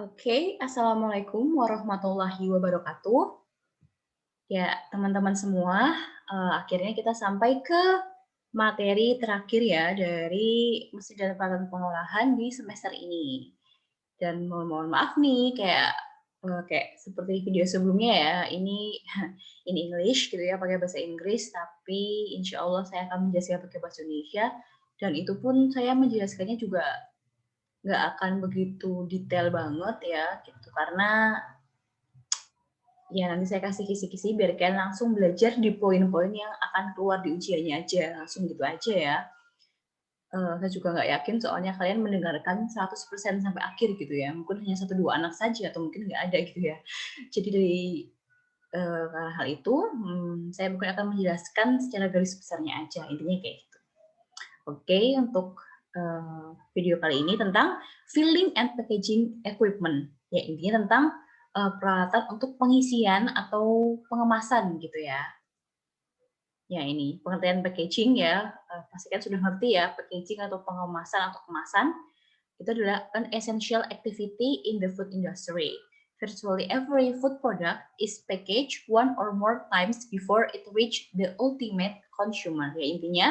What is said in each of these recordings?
Oke, Assalamualaikum warahmatullahi wabarakatuh. Ya, teman-teman semua, akhirnya kita sampai ke materi terakhir ya dari mesin dan peralatan pengolahan di semester ini. Dan mohon maaf nih, kayak seperti video sebelumnya ya, ini in English gitu ya, pakai bahasa Inggris, tapi insya Allah saya akan menjelaskan pakai bahasa Indonesia, dan itu pun saya menjelaskannya juga nggak akan begitu detail banget ya, gitu. Karena ya nanti saya kasih kisi-kisi biar kalian langsung belajar di poin-poin yang akan keluar di ujiannya aja, langsung gitu aja ya. Saya juga nggak yakin soalnya kalian mendengarkan 100% sampai akhir gitu ya, mungkin hanya satu 2 anak saja atau mungkin nggak ada gitu ya. Jadi dari, karena hal itu, saya mungkin akan menjelaskan secara garis besarnya aja, intinya kayak gitu. Oke, untuk, video kali ini tentang filling and packaging equipment, ya intinya tentang, peralatan untuk pengisian atau pengemasan gitu ya. Ya ini, pengertian packaging ya, pasti kan sudah ngerti ya, packaging atau pengemasan atau kemasan, itu adalah an essential activity in the food industry. Virtually every food product is packaged one or more times before it reach the ultimate consumer. Ya intinya,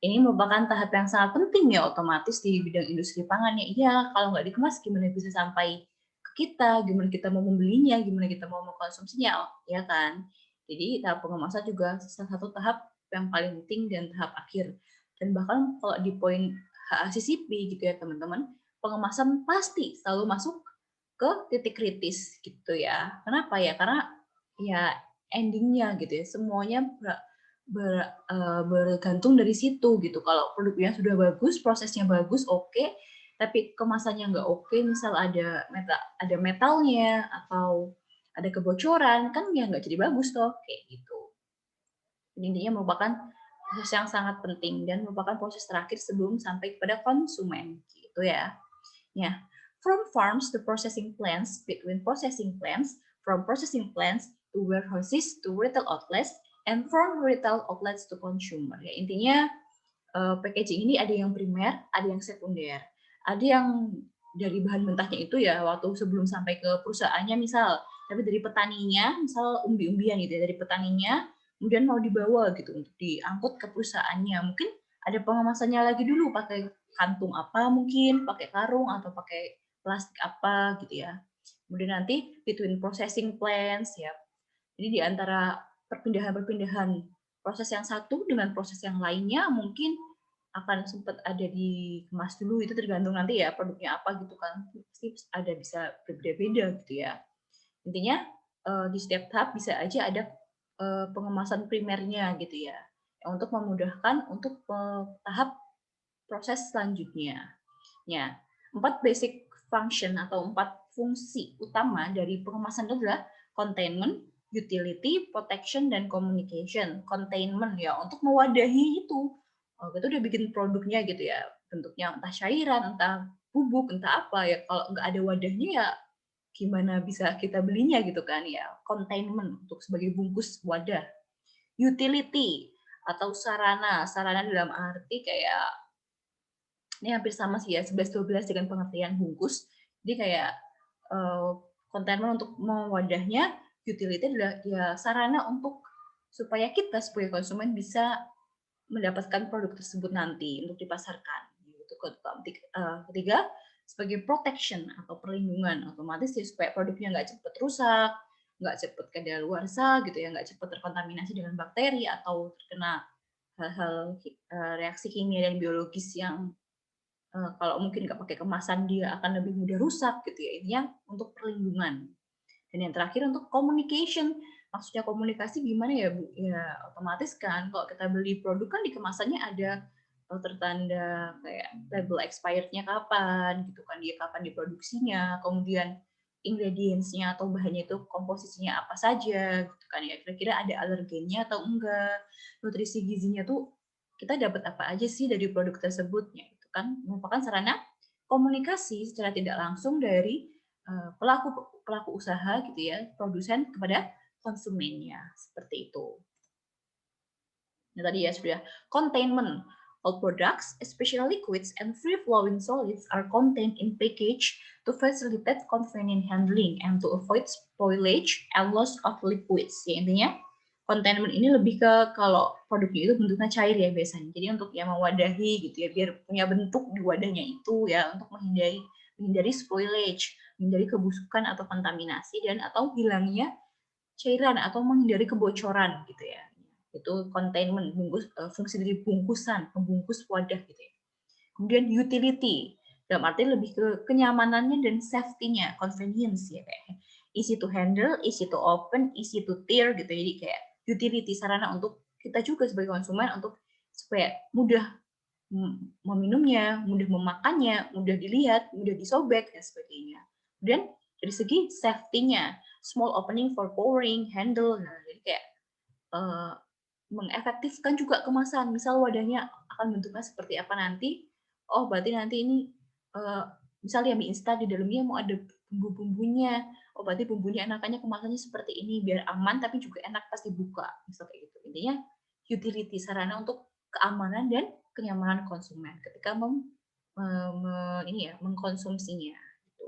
ini merupakan tahap yang sangat penting ya otomatis di bidang industri pangan ya. Iya, kalau nggak dikemas gimana bisa sampai ke kita, gimana kita mau membelinya, gimana kita mau mengkonsumsinya, ya kan? Jadi tahap pengemasan juga salah satu tahap yang paling penting dan tahap akhir. Dan bahkan kalau di poin HACCP gitu ya teman-teman, pengemasan pasti selalu masuk ke titik kritis gitu ya. Kenapa ya? Karena ya endingnya gitu ya, semuanya bergantung dari situ gitu. Kalau produknya sudah bagus, prosesnya bagus, oke, tapi kemasannya nggak oke, misal ada metalnya atau ada kebocoran, kan ya nggak jadi bagus toh, kayak gitu. Jadi intinya merupakan proses yang sangat penting dan merupakan proses terakhir sebelum sampai kepada konsumen, gitu ya. Ya, from farms to processing plants, between processing plants, from processing plants to warehouses to retail outlets, and from retail outlets to consumer. Ya, intinya packaging ini ada yang primer, ada yang sekunder. Ada yang dari bahan mentahnya itu ya waktu sebelum sampai ke perusahaannya misal, tapi dari petaninya, misal umbi-umbian gitu ya, dari petaninya, kemudian mau dibawa gitu untuk diangkut ke perusahaannya. Mungkin ada pengemasannya lagi dulu pakai kantung apa mungkin, pakai karung atau pakai plastik apa gitu ya. Kemudian nanti between processing plants ya. Jadi di antara perpindahan-perpindahan proses yang satu dengan proses yang lainnya mungkin akan sempat ada dikemas dulu, itu tergantung nanti ya produknya apa gitu kan, pasti ada bisa berbeda-beda gitu ya. Intinya di setiap tahap bisa aja ada pengemasan primernya gitu ya, untuk memudahkan untuk tahap proses selanjutnya. Ya, 4 basic function atau 4 fungsi utama dari pengemasan itu adalah containment, utility, protection, dan communication. Containment ya untuk mewadahi itu. Oh, kita udah bikin produknya gitu ya, bentuknya entah cairan, entah bubuk, entah apa ya. Kalau nggak ada wadahnya ya gimana bisa kita belinya gitu kan ya. Containment untuk sebagai bungkus wadah. Utility atau sarana, sarana dalam arti kayak ini hampir sama sih ya, 11-12 dengan pengertian bungkus. Jadi kayak, eee, kontainer untuk mewadahnya, utility adalah ya sarana untuk supaya kita sebagai konsumen bisa mendapatkan produk tersebut nanti untuk dipasarkan, gitu. Ketiga, sebagai protection atau perlindungan, otomatis ya supaya produknya nggak cepat rusak, nggak cepat kadaluarsa gitu ya, nggak cepat terkontaminasi dengan bakteri atau terkena hal-hal, reaksi kimia dan biologis yang kalau mungkin nggak pakai kemasan dia akan lebih mudah rusak gitu ya, intinya untuk perlindungan. Dan yang terakhir untuk communication, maksudnya komunikasi gimana ya Bu? Ya otomatis kan kalau kita beli produk kan di kemasannya ada tertanda kayak label expirednya kapan gitu kan, dia kapan diproduksinya, kemudian ingredients-nya atau bahannya itu komposisinya apa saja gitu kan ya, kira-kira ada alergennya atau enggak, nutrisi gizinya tuh kita dapat apa aja sih dari produk tersebut, ya itu kan merupakan sarana komunikasi secara tidak langsung dari pelaku pelaku usaha gitu ya, produsen kepada konsumennya, seperti itu. Nah tadi ya sudah containment. All products, especially liquids and free-flowing solids, are contained in package to facilitate convenient handling and to avoid spoilage and loss of liquids. Ya, intinya containment ini lebih ke kalau produknya itu bentuknya cair ya biasanya. Jadi untuk yang mewadahi gitu ya, biar punya bentuk di wadahnya itu ya untuk menghindari spoilage, menghindari kebusukan atau kontaminasi dan atau hilangnya cairan atau menghindari kebocoran gitu ya. Itu containment, fungsi dari bungkusan, pembungkus wadah gitu ya. Kemudian utility, dalam arti lebih ke kenyamanannya dan safety-nya, convenience ya kayak easy to handle, easy to open, easy to tear gitu. Jadi kayak utility, sarana untuk kita juga sebagai konsumen untuk supaya mudah meminumnya, mudah memakannya, mudah dilihat, mudah disobek dan sebagainya. Kemudian dari segi safety-nya, small opening for pouring, handle, nah jadi kayak mengefektifkan juga kemasan. Misal wadahnya akan bentuknya seperti apa nanti, oh berarti nanti ini misalnya mie instan di dalamnya mau ada bumbu-bumbunya, oh berarti bumbunya enakannya kemasannya seperti ini biar aman tapi juga enak pas dibuka, misal kayak gitu. Intinya utility, sarana untuk keamanan dan kenyamanan konsumen ketika mengkonsumsinya. Gitu.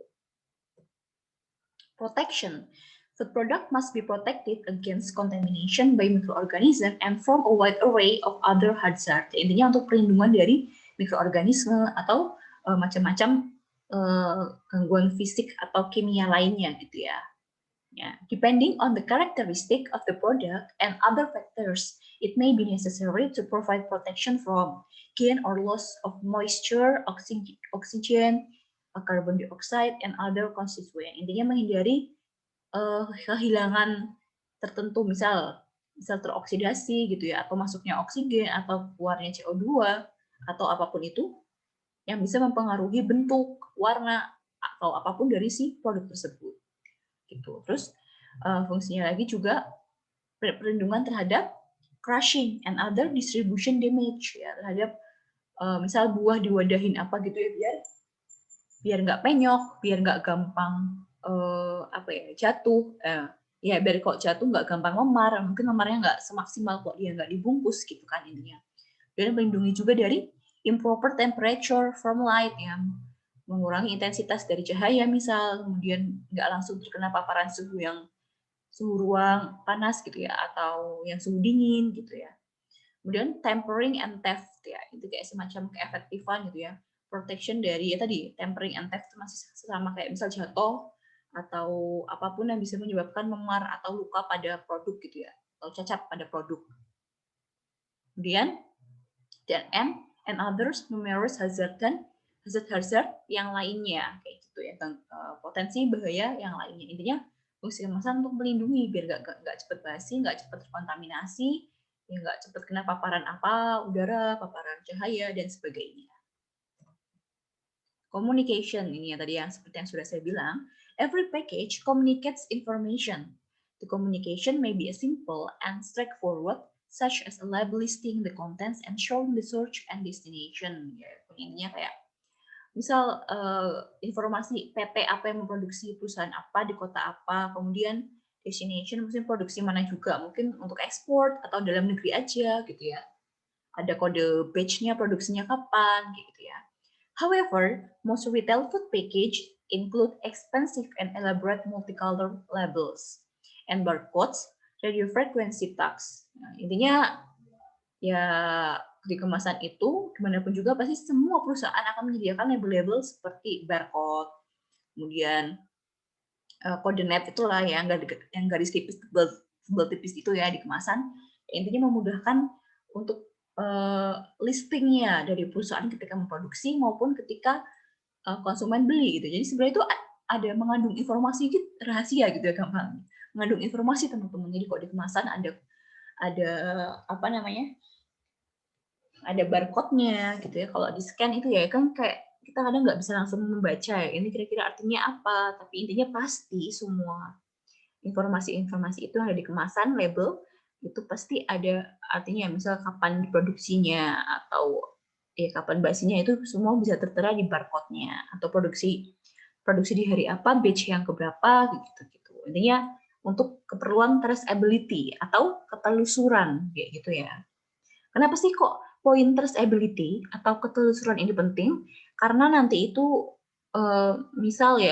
Protection. Food product must be protected against contamination by microorganism and from a wide array of other hazards. Intinya untuk perlindungan dari mikroorganisme atau macam-macam gangguan fisik atau kimia lainnya gitu ya. Depending on the characteristic of the product and other factors, it may be necessary to provide protection from gain or loss of moisture, oxygen, carbon dioxide, and other constituents. Intinya menghindari kehilangan tertentu, misal teroksidasi gitu ya, atau masuknya oksigen atau keluarnya CO2 atau apapun itu yang bisa mempengaruhi bentuk, warna atau apapun dari si produk tersebut. Gitu. Terus fungsinya lagi juga perlindungan terhadap crushing and other distribution damage ya, terhadap misal buah diwadahin apa gitu ya, biar nggak penyok, biar nggak gampang jatuh, ya biar kok jatuh nggak gampang memar, mungkin memarnya nggak semaksimal kok dia nggak dibungkus gitu kan intinya. Dan melindungi juga dari improper temperature from light yang mengurangi intensitas dari cahaya misal, kemudian nggak langsung terkena paparan suhu ruang panas gitu ya, atau yang suhu dingin gitu ya. Kemudian tempering and theft ya, itu kayak semacam keefektifan gitu ya. Protection dari ya tadi tempering and theft masih sama kayak misal jatuh atau apapun yang bisa menyebabkan memar atau luka pada produk gitu ya, atau cacat pada produk. Kemudian dan and others numerous hazard yang lainnya kayak gitu ya, potensi bahaya yang lainnya. Intinya fungsi kemasan untuk melindungi biar nggak cepat basi, nggak cepat terkontaminasi, ya nggak cepat kena paparan udara, paparan cahaya dan sebagainya. Communication ini ya tadi yang seperti yang sudah saya bilang, every package communicates information. The communication may be simple and straightforward, such as a label listing the contents and showing the source and destination. Ya, intinya kayak misal informasi PT apa yang memproduksi perusahaan apa di kota apa, kemudian destination mungkin produksi mana juga, mungkin untuk ekspor atau dalam negeri aja gitu ya. Ada kode batch-nya, produksinya kapan gitu ya. However, most retail food package include expensive and elaborate multicolor labels and barcodes, radio frequency tags. Nah, intinya ya di kemasan itu dimanapun juga pasti semua perusahaan akan menyediakan label-label seperti barcode, kemudian kode net itulah yang garis tipis tebal tipis itu ya di kemasan. Intinya memudahkan untuk listingnya dari perusahaan ketika memproduksi maupun ketika konsumen beli gitu. Jadi sebenarnya itu ada mengandung informasi gitu, rahasia gitu ya gampang. Mengandung informasi teman-teman. Jadi kok di kemasan ada apa namanya? Ada barcode-nya gitu ya. Kalau di scan itu ya kan kayak kita kadang nggak bisa langsung membaca ya. Ini kira-kira artinya apa? Tapi intinya pasti semua informasi-informasi itu ada di kemasan label itu pasti ada artinya, misal kapan diproduksinya atau ya kapan basinya, itu semua bisa tertera di barcode-nya, atau produksi di hari apa, batch yang keberapa gitu. Intinya untuk keperluan traceability atau ketelusuran kayak gitu ya. Kenapa sih kok point traceability atau ketelusuran ini penting karena nanti itu misal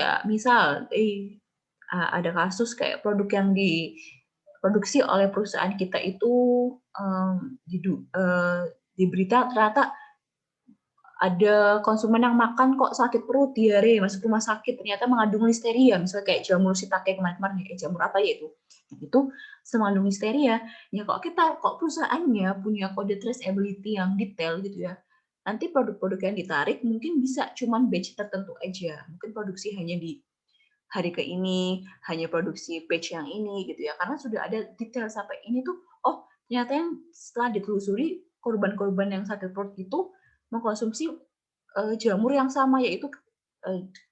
ada kasus kayak produk yang diproduksi oleh perusahaan kita itu di berita ternyata ada konsumen yang makan kok sakit perut, diare, masuk rumah sakit, ternyata mengandung listeria, misalnya kayak jamur shiitake kemarin-kemarin, jamur apa ya itu? Itu mengandung listeria. Ya kok perusahaannya punya kode traceability yang detail gitu ya, nanti produk-produk yang ditarik mungkin bisa cuman batch tertentu aja, mungkin produksi hanya di hari ke ini, hanya produksi batch yang ini gitu ya, karena sudah ada detail sampai ini tuh, oh ternyata yang setelah ditelusuri korban-korban yang sakit perut itu mengkonsumsi jamur yang sama, yaitu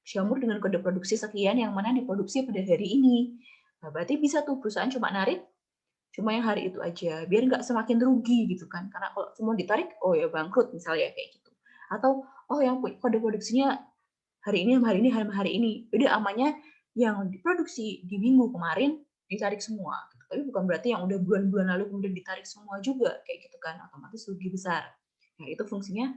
jamur dengan kode produksi sekian yang mana diproduksi pada hari ini. Nah, berarti bisa tuh perusahaan cuma narik cuma yang hari itu aja, biar nggak semakin rugi gitu kan. Karena kalau semua ditarik, oh ya bangkrut misalnya kayak gitu. Atau oh yang kode produksinya hari ini sama hari ini sama hari ini, udah amannya yang diproduksi di minggu kemarin ditarik semua. Tapi bukan berarti yang udah bulan-bulan lalu kemudian ditarik semua juga kayak gitu kan, otomatis rugi besar. Nah, itu fungsinya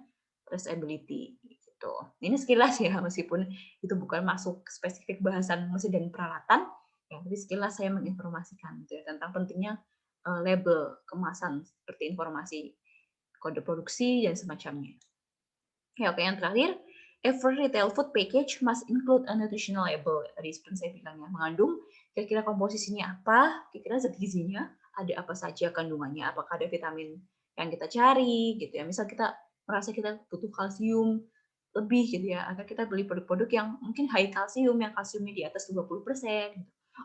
traceability gitu. Ini sekilas ya, meskipun itu bukan masuk spesifik bahasan mesin dan peralatan, ya, tapi sekilas saya menginformasikan gitu ya, tentang pentingnya label kemasan seperti informasi kode produksi dan semacamnya. Ya, oke, yang terakhir, every retail food package must include a nutritional label. Tadi seperti saya bilang ya, mengandung kira-kira komposisinya apa, kira-kira zat gizinya, ada apa saja kandungannya, apakah ada vitamin yang kita cari, gitu ya. Misal kita merasa kita butuh kalsium lebih gitu ya, agar kita beli produk-produk yang mungkin high kalsium, yang kalsiumnya di atas 20%. Gitu.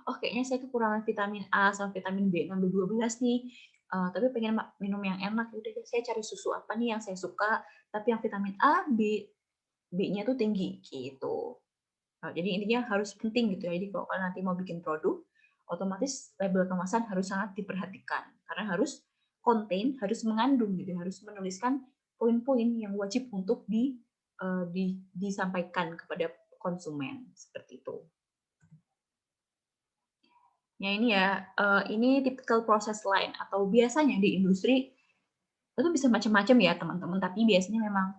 Oh, kayaknya saya kekurangan vitamin A sama vitamin B6 B12 nih, tapi pengen minum yang enak, udah saya cari susu apa nih yang saya suka, tapi yang vitamin A, B-nya tuh tinggi gitu. Nah, jadi intinya harus penting gitu ya. Jadi kalau kalian nanti mau bikin produk, otomatis label kemasan harus sangat diperhatikan karena harus harus mengandung gitu, harus menuliskan poin-poin yang wajib untuk disampaikan kepada konsumen seperti itu. Ya ini ya, ini typical process line atau biasanya di industri itu bisa macam-macam ya teman-teman, tapi biasanya memang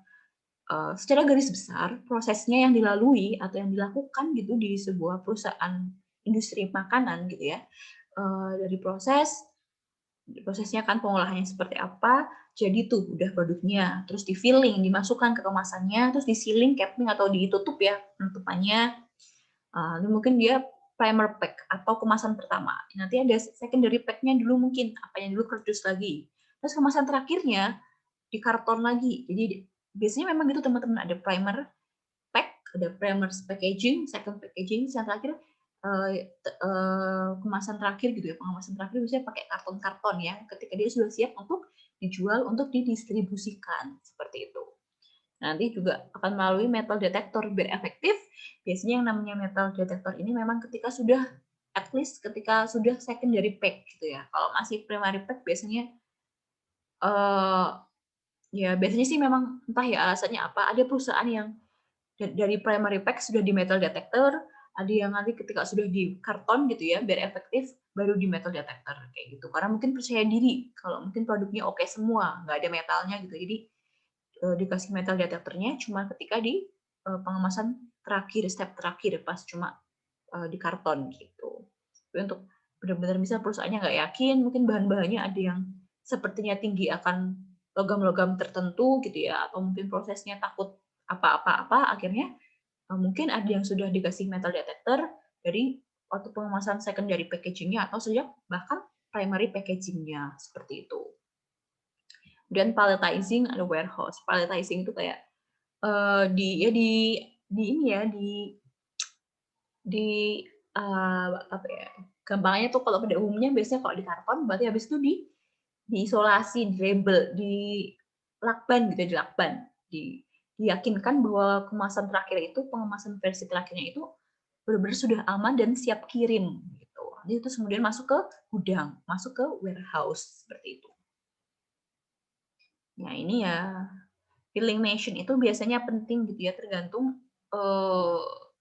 secara garis besar prosesnya yang dilalui atau yang dilakukan gitu di sebuah perusahaan industri makanan gitu ya, dari prosesnya kan pengolahannya seperti apa, jadi tuh udah produknya, terus di filling, dimasukkan ke kemasannya, terus di sealing, capping atau ditutup ya penutupannya. Ini mungkin dia primer pack atau kemasan pertama. Nanti ada secondary pack-nya dulu mungkin, apanya dulu kardus lagi. Terus kemasan terakhirnya di karton lagi. Jadi biasanya memang gitu teman-teman, ada primer pack, ada primer packaging, second packaging, yang terakhir kemasan terakhir gitu ya. Pengemasan terakhir biasanya pakai karton-karton ya, ketika dia sudah siap untuk dijual, untuk didistribusikan seperti itu. Nanti juga akan melalui metal detektor biar efektif. Biasanya yang namanya metal detektor ini memang ketika sudah at least ketika sudah secondary pack gitu ya. Kalau masih primary pack biasanya ya biasanya sih memang entah ya alasannya apa. Ada perusahaan yang dari primary pack sudah di metal detector, ada yang nanti ketika sudah di karton gitu ya, biar efektif baru di metal detector kayak gitu. Karena mungkin percaya diri kalau mungkin produknya oke semua, nggak ada metalnya gitu. Jadi dikasih metal detektornya cuma ketika di pengemasan terakhir, step terakhir pas cuma di karton gitu. Tapi untuk benar-benar bisa perusahaannya nggak yakin, mungkin bahan-bahannya ada yang sepertinya tinggi akan logam-logam tertentu gitu ya, atau mungkin prosesnya takut apa-apa-apa, akhirnya mungkin ada yang sudah dikasih metal detector dari waktu pengemasan secondary packaging-nya atau sejak bahkan primary packaging-nya seperti itu. Dan palletizing ada warehouse. Palletizing itu kayak di ini ya di apa ya, gampangnya tuh kalau pada umumnya biasanya kalau di karton berarti habis itu diisolasi, dilabel, dilakban gitu, dilakban. Diyakinkan bahwa kemasan terakhir itu, pengemasan versi terakhirnya itu benar-benar sudah aman dan siap kirim gitu. Jadi itu kemudian masuk ke gudang, masuk ke warehouse seperti itu. Nah, ini ya filling machine itu biasanya penting gitu ya, tergantung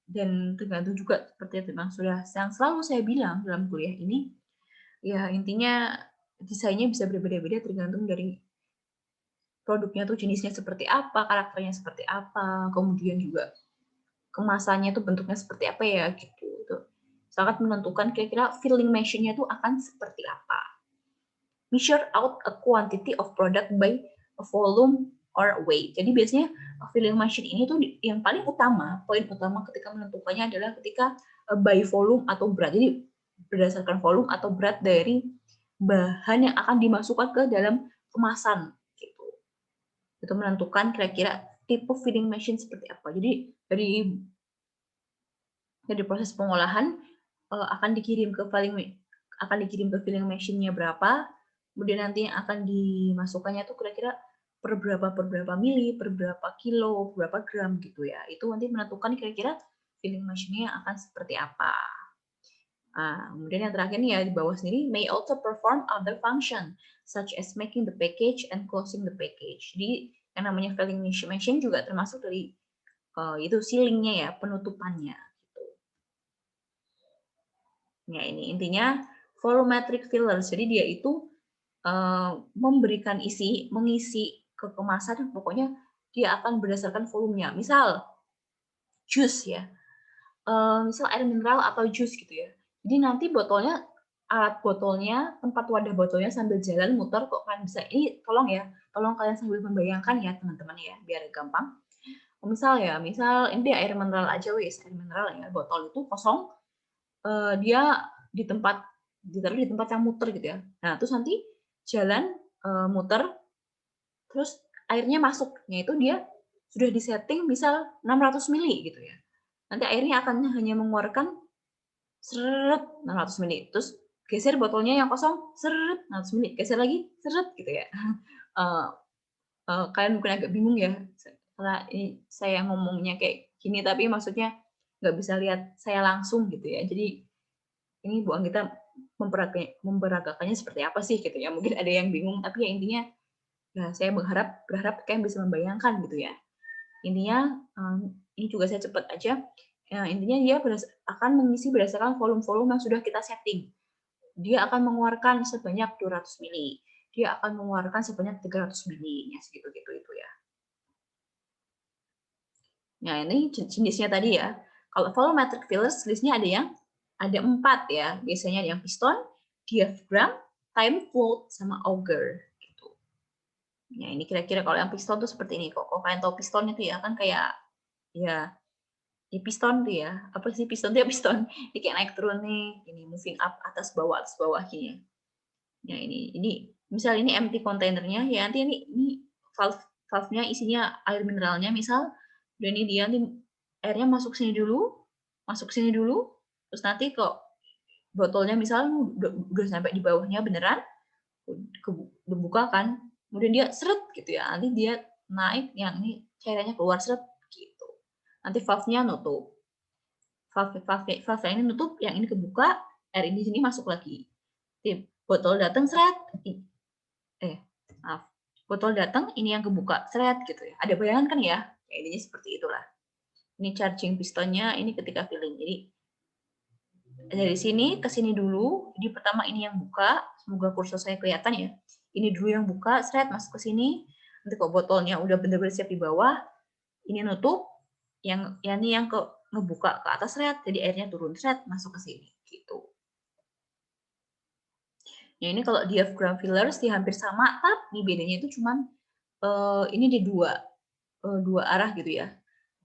dan tergantung juga seperti yang sudah yang selalu saya bilang dalam kuliah ini, ya intinya desainnya bisa berbeda-beda tergantung dari produknya tuh jenisnya seperti apa, karakternya seperti apa, kemudian juga kemasannya tuh bentuknya seperti apa ya gitu. Itu sangat menentukan kira-kira filling machine-nya tuh akan seperti apa. Measure out a quantity of product by a volume or weight. Jadi biasanya filling machine ini tuh yang paling utama, poin utama ketika menentukannya adalah ketika by volume atau berat. Jadi berdasarkan volume atau berat dari bahan yang akan dimasukkan ke dalam kemasan gitu. Itu menentukan kira-kira tipe filling machine seperti apa. Jadi dari proses pengolahan akan dikirim ke filling machine-nya berapa, kemudian nanti yang akan dimasukkannya tuh kira-kira per berapa mili, per berapa kilo, berapa gram gitu ya. Itu nanti menentukan kira-kira filling machine-nya akan seperti apa. Nah, kemudian yang terakhir nih ya di bawah sendiri, may also perform other function such as making the package and closing the package. Jadi yang namanya filling machine juga termasuk dari itu sealingnya ya, penutupannya. Gitu. Ya ini intinya volumetric fillers. Jadi dia itu memberikan mengisi ke kemasan, pokoknya dia akan berdasarkan volumenya. Misal jus ya, misal air mineral atau jus gitu ya. Jadi nanti alat botolnya, tempat wadah botolnya sambil jalan muter kok kalian bisa. Ini tolong kalian sambil membayangkan ya teman-teman ya, biar gampang. Misal ini air mineral aja wis, air mineral ya, botol itu kosong, dia ditaruh di tempat yang muter gitu ya. Nah, terus nanti jalan muter, terus airnya masuknya itu dia sudah disetting misal 600 mili gitu ya. Nanti airnya akan hanya mengeluarkan seret 600 mili. Terus geser botolnya yang kosong, seret 600 mili. Geser lagi, seret gitu ya. Kalian mungkin agak bingung ya, karena ini saya ngomongnya kayak gini, tapi maksudnya nggak bisa lihat saya langsung gitu ya. Jadi ini Bu Anggita memperagakannya seperti apa sih gitu ya. Mungkin ada yang bingung, tapi ya intinya ya saya berharap kalian bisa membayangkan gitu ya. Intinya ini juga saya cepat aja. Ya, intinya dia akan mengisi berdasarkan volume-volume yang sudah kita setting. Dia akan mengeluarkan sebanyak 200 mili. Dia akan mengeluarkan sebanyak 300 mili. Ya, segitu-gitu itu ya. Nah, ini jenisnya tadi ya. Kalau volumetric fillers, listnya ada 4 ya. Biasanya ada yang piston, diaphragm, time float, sama auger. Gitu. Nah, ini kira-kira kalau yang piston tuh seperti ini kok. Kalau kalian tahu piston itu ya kan kayak ya piston tuh ya. Apa sih piston tuh ya piston. Ini kayak naik turun nih, ini moving up atas bawah gini. Ya ini misal ini empty kontainernya ya, nanti ini valve-nya isinya air mineralnya misal, dan ini dia nanti airnya masuk sini dulu, terus nanti kok botolnya misal udah sampai di bawahnya beneran, dibuka kan, kemudian dia seret gitu ya, nanti dia naik, yang ini cairannya keluar seret gitu. Nanti valve-nya nutup. Valve yang ini nutup, yang ini kebuka, air ini sini masuk lagi. Botol datang seret, maaf, botol datang, ini yang kebuka seret gitu ya. Ada bayangan kan ya? Ya intinya seperti itulah. Ini charging pistonnya, ini ketika filling. Jadi dari sini ke sini dulu. Jadi pertama ini yang buka, semoga kursor saya kelihatan ya. Ini dulu yang buka, seret masuk ke sini. Nanti kok botolnya udah bener-bener siap di bawah, ini nutup, yang ini yang ngebuka ke atas seret, jadi airnya turun seret masuk ke sini gitu. Ya ini kalau diaphragm fillers dia hampir sama, tapi bedanya itu cuman ini di dua arah gitu ya.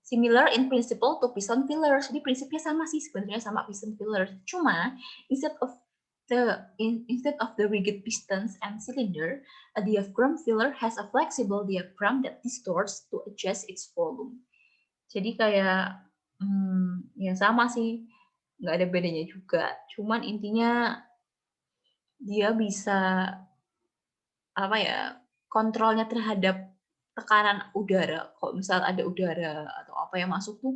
Similar in principle to piston fillers. Jadi prinsipnya sama sih sebenarnya sama piston fillers. Cuma instead of the rigid pistons and cylinder, a diaphragm filler has a flexible diaphragm that distorts to adjust its volume. Jadi kayak ya sama sih, nggak ada bedanya juga. Cuman intinya dia bisa apa ya, kontrolnya terhadap tekanan udara. Kalau misal ada udara atau apa yang masuk tuh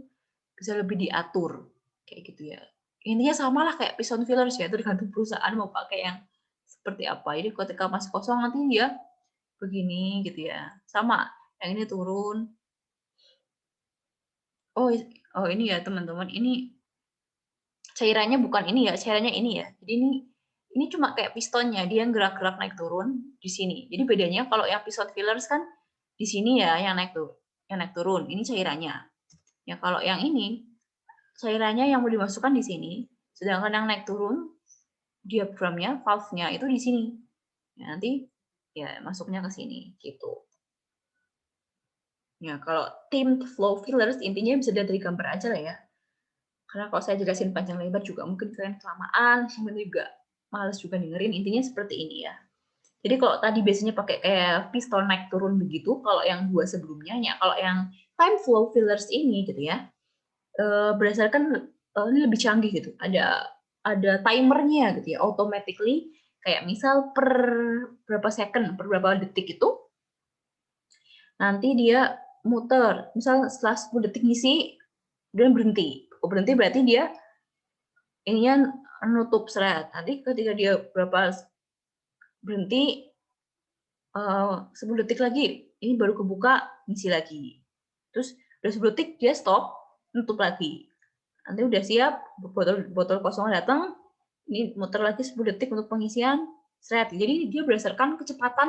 bisa lebih diatur kayak gitu ya. Intinya sama lah kayak piston fillers ya, tergantung perusahaan mau pakai yang seperti apa. Jadi ketika masih kosong nanti dia begini gitu ya. Sama, yang ini turun. Oh, ini ya teman-teman, ini cairannya bukan ini ya, cairannya ini ya. Jadi ini cuma kayak pistonnya, dia gerak-gerak naik turun di sini. Jadi bedanya kalau yang piston fillers kan di sini ya yang naik turun, ini cairannya. Ya kalau yang ini cairannya yang mau dimasukkan di sini, sedangkan yang naik turun diaframnya, valve-nya itu di sini. Ya, nanti ya masuknya ke sini gitu. Ya kalau timed flow fillers intinya bisa dari gambar aja lah ya. Karena kalau saya jelasin panjang lebar juga mungkin kalian kelamaan, sebenarnya juga males juga dengerin. Intinya seperti ini ya. Jadi kalau tadi biasanya pakai kayak piston naik turun begitu, kalau yang dua sebelumnya, ya kalau yang time flow fillers ini gitu ya, berdasarkan ini lebih canggih gitu. Ada timernya gitu ya, automatically kayak misal per berapa second, per berapa detik itu nanti dia muter. Misal setelah 10 detik ngisi dan berhenti. Berhenti berarti dia ininya nutup seret. Nanti ketika dia berapa berhenti 10 detik lagi, ini baru kebuka, ngisi lagi. Terus udah 10 detik dia stop, nutup lagi. Nanti udah siap, botol kosong datang, ini muter lagi 10 detik untuk pengisian, seret. Jadi dia berdasarkan kecepatan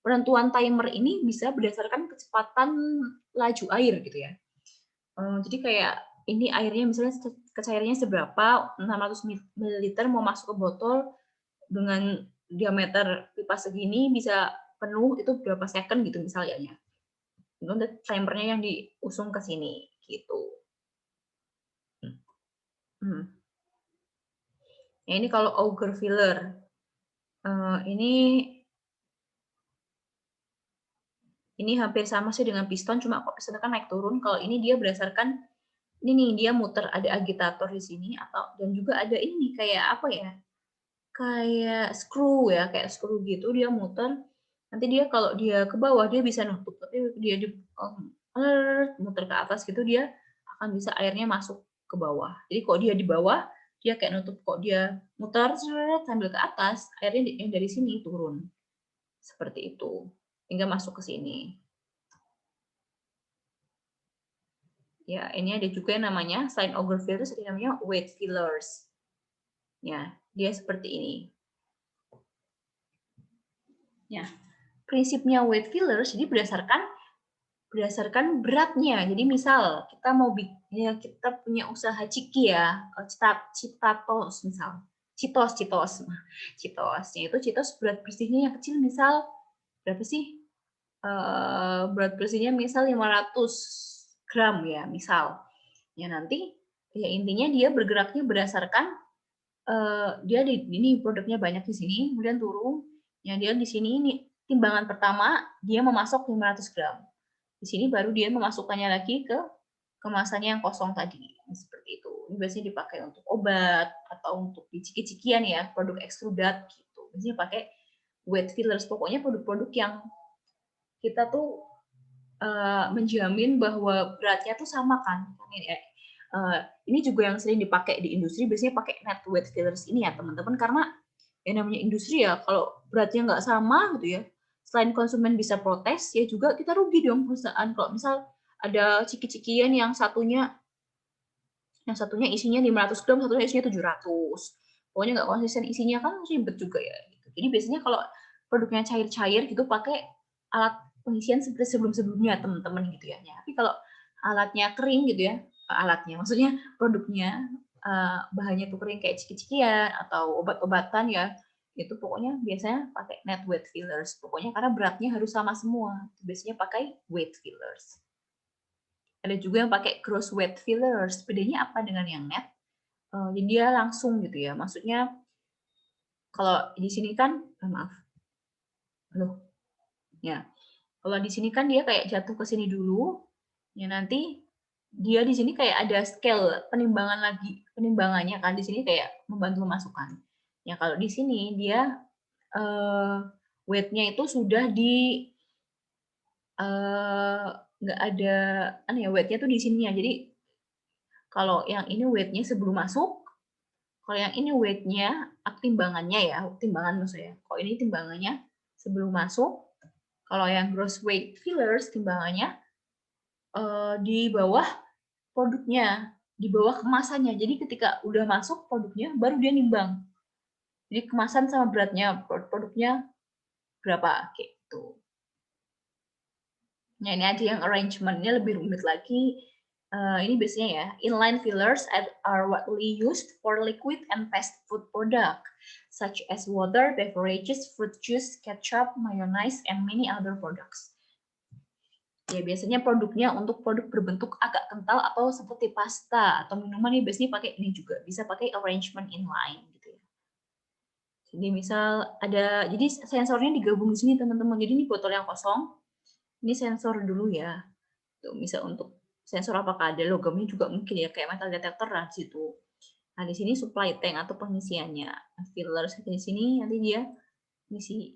penentuan timer ini bisa berdasarkan kecepatan laju air gitu ya. Jadi kayak ini airnya misalnya cairannya seberapa, 600 ml mau masuk ke botol dengan diameter pipa segini bisa penuh itu berapa second gitu misalnya ya. Itu timernya yang diusung ke sini gitu. Ya ini kalau auger filler. Ini hampir sama sih dengan piston, cuma kok piston kan naik turun. Kalau ini dia berdasarkan ini nih dia muter, ada agitator di sini atau dan juga ada ini kayak apa ya? Kayak screw ya, kayak screw gitu dia muter. Nanti dia kalau dia ke bawah dia bisa nutup, tapi dia muter ke atas gitu dia akan bisa airnya masuk ke bawah. Jadi kalau dia di bawah dia kayak nutup, kok dia muter sambil ke atas airnya yang dari sini turun seperti itu hingga masuk ke sini. Ya, ini ada juga yang namanya selain auger fillers, ada namanya weight fillers. Ya, dia seperti ini. Ya, prinsipnya weight fillers jadi berdasarkan beratnya. Jadi misal kita mau ya, kita punya usaha ciki ya, Citatos misal. Citos. Citosnya itu Citos berat bersihnya yang kecil misal berapa sih? Berat bersihnya misal 500 gram ya, misal. Ya nanti ya intinya dia bergeraknya berdasarkan dia ini produknya banyak di sini, kemudian turun. Ya dia di sini ini timbangan pertama dia memasok 500 gram. Di sini baru dia memasukkannya lagi ke kemasannya yang kosong tadi. Seperti itu. Ini biasanya dipakai untuk obat atau untuk di ciki-cikian ya, produk ekstrudat gitu. Biasanya pakai weight fillers. Pokoknya produk-produk yang kita tuh menjamin bahwa beratnya tuh sama kan. Ini juga yang sering dipakai di industri, biasanya pakai net weight fillers ini ya teman-teman, karena yang namanya industri ya, kalau beratnya nggak sama gitu ya, selain konsumen bisa protes, ya juga kita rugi dong perusahaan. Kalau misal ada ciki-cikian yang satunya isinya 500 gram, satunya isinya 700. Pokoknya nggak konsisten isinya kan ribet juga ya. Gitu. Jadi biasanya kalau produknya cair-cair gitu pakai alat pengisian seperti sebelum-sebelumnya teman-teman gitu ya. Tapi kalau alatnya kering gitu ya, maksudnya produknya bahannya tuh kering kayak ciki-cikian atau obat-obatan ya, itu pokoknya biasanya pakai net weight fillers. Pokoknya karena beratnya harus sama semua. Biasanya pakai weight fillers. Ada juga yang pakai gross weight fillers. Bedanya apa dengan yang net? Jadi dia langsung gitu ya. Maksudnya kalau di sini kan, maaf, loh, ya. Kalau di sini kan dia kayak jatuh ke sini dulu, ya nanti dia di sini kayak ada scale penimbangannya kan di sini kayak membantu memasukkan. Ya kalau di sini dia weight-nya itu sudah di nggak ada weight-nya tuh di sini ya. Jadi kalau yang ini weight-nya sebelum masuk, kalau yang ini weight-nya, timbangannya ya, timbangan maksudnya. Kalau ini timbangannya sebelum masuk, kalau yang gross weight fillers timbangannya di bawah produknya, di bawah kemasannya. Jadi ketika udah masuk produknya, baru dia nimbang. Jadi kemasan sama beratnya produknya berapa gitu. Nah, ini ada yang arrangement-nya lebih rumit lagi. Ini biasanya ya, inline fillers are widely used for liquid and fast food product, such as water, beverages, fruit juice, ketchup, mayonnaise, and many other products. Ya, biasanya produknya untuk produk berbentuk agak kental atau seperti pasta atau minuman nih biasanya pakai ini juga, bisa pakai arrangement inline gitu ya. Jadi misal ada, jadi sensornya digabung di sini teman-teman. Jadi ini botol yang kosong, ini sensor dulu ya. Tuh, bisa untuk sensor apakah ada logamnya juga mungkin ya, kayak metal detector lah di situ. Nah, di sini supply tank atau pengisiannya. Filler di sini nanti dia ngisi,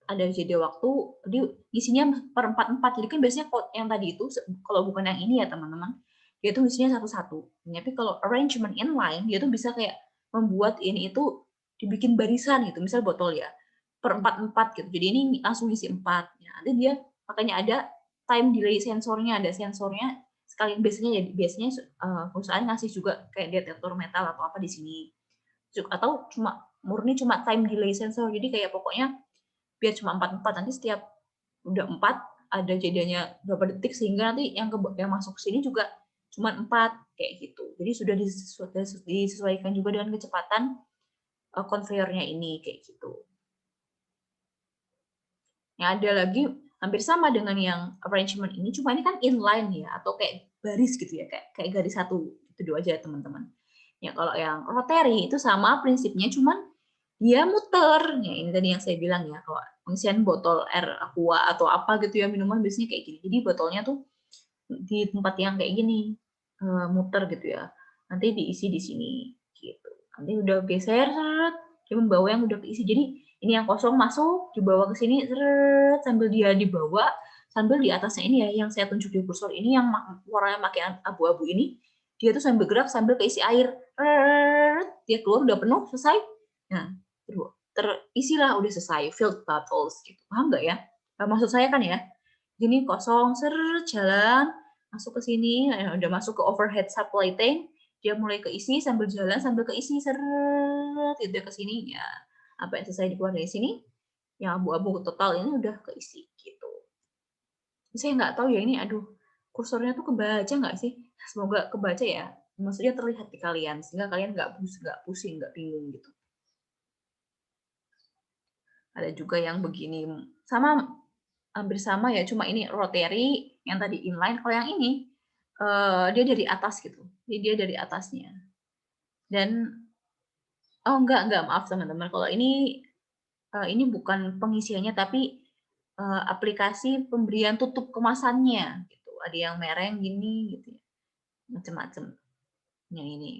ada jeda waktu, dia isinya per 4-4. Jadi kan biasanya yang tadi itu, kalau bukan yang ini ya teman-teman, dia tuh isinya satu-satu. Tapi kalau arrangement inline, dia tuh bisa kayak membuat ini itu dibikin barisan gitu. Misal botol ya, per 4-4 gitu. Jadi ini langsung isi 4. Ya, nanti dia makanya ada time delay sensornya, ada sensornya sekali. Biasanya perusahaan ngasih juga kayak detektor metal atau apa di sini, atau murni cuma time delay sensor. Jadi kayak pokoknya biar cuma 4-4, nanti setiap udah 4 ada jedanya berapa detik, sehingga nanti yang masuk sini juga cuma 4 kayak gitu. Jadi sudah disesuaikan juga dengan kecepatan conveyor-nya ini kayak gitu. Yang ada lagi hampir sama dengan yang arrangement ini, cuma ini kan inline ya, atau kayak baris gitu ya, kayak garis satu, itu dua aja teman-teman. Ya kalau yang rotary itu sama prinsipnya, cuman dia muter. Ya ini tadi yang saya bilang ya, kalau pengisian botol air aqua atau apa gitu ya, minuman biasanya kayak gini. Jadi botolnya tuh di tempat yang kayak gini, muter gitu ya. Nanti diisi di sini gitu. Nanti udah geser, dia membawa yang udah keisi. Jadi ini yang kosong masuk, dibawa ke sini, sambil dia dibawa, sambil di atasnya ini ya, yang saya tunjuk di kursor ini, yang warnanya pakai abu-abu ini, dia tuh sambil gerak, sambil keisi air, dia keluar udah penuh, selesai. Nah, terisilah udah selesai, filled bottles gitu. Paham nggak ya? Maksud saya kan ya, gini kosong, jalan, masuk ke sini, udah masuk ke overhead supply tank, dia mulai keisi sambil jalan, sambil keisi, gitu ke sini ya. Apa yang selesai dikeluar dari sini, yang abu-abu total ini udah keisi gitu. Saya nggak tahu ya ini, aduh, kursornya tuh kebaca nggak sih? Semoga kebaca ya. Maksudnya terlihat di kalian, sehingga kalian nggak pusing, nggak bingung gitu. Ada juga yang begini, sama, hampir sama ya, cuma ini rotary, yang tadi inline. Kalau yang ini, dia dari atas gitu, jadi dia dari atasnya. Dan, oh enggak, maaf teman-teman, kalau ini bukan pengisiannya, tapi aplikasi pemberian tutup kemasannya gitu. Ada yang mereng gini gitu ya, macam-macam. Yang ini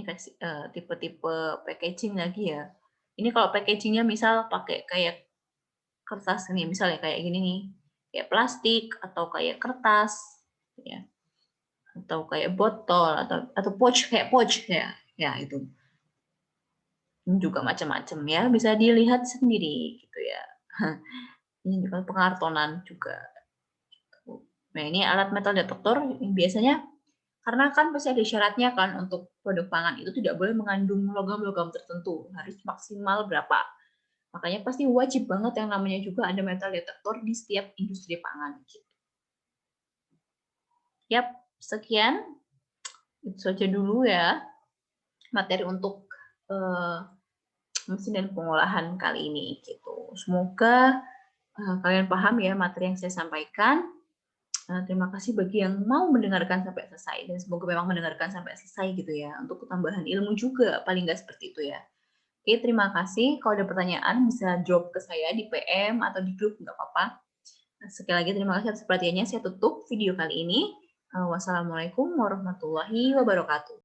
versi tipe-tipe packaging lagi ya. Ini kalau packagingnya misal pakai kayak kertas nih, misalnya kayak gini nih, kayak plastik atau kayak kertas ya, atau kayak botol atau pouch, kayak pouch ya. Ya itu. Ini juga macam-macam ya, bisa dilihat sendiri gitu ya. Ini juga pengartonan juga. Nah, ini alat metal detektor biasanya, karena kan pasti ada syaratnya kan, untuk produk pangan itu tidak boleh mengandung logam-logam tertentu, harus maksimal berapa. Makanya pasti wajib banget yang namanya juga ada metal detektor di setiap industri pangan. Gitu. Yap, sekian. Itu saja dulu ya materi untuk mesin dan pengolahan kali ini. Gitu. Semoga kalian paham ya materi yang saya sampaikan. Terima kasih bagi yang mau mendengarkan sampai selesai, dan semoga memang mendengarkan sampai selesai gitu ya, untuk tambahan ilmu juga, paling nggak seperti itu ya. Oke, terima kasih. Kalau ada pertanyaan bisa drop ke saya di PM atau di grup, nggak apa-apa. Sekali lagi terima kasih atas perhatiannya. Saya tutup video kali ini. Wassalamualaikum warahmatullahi wabarakatuh.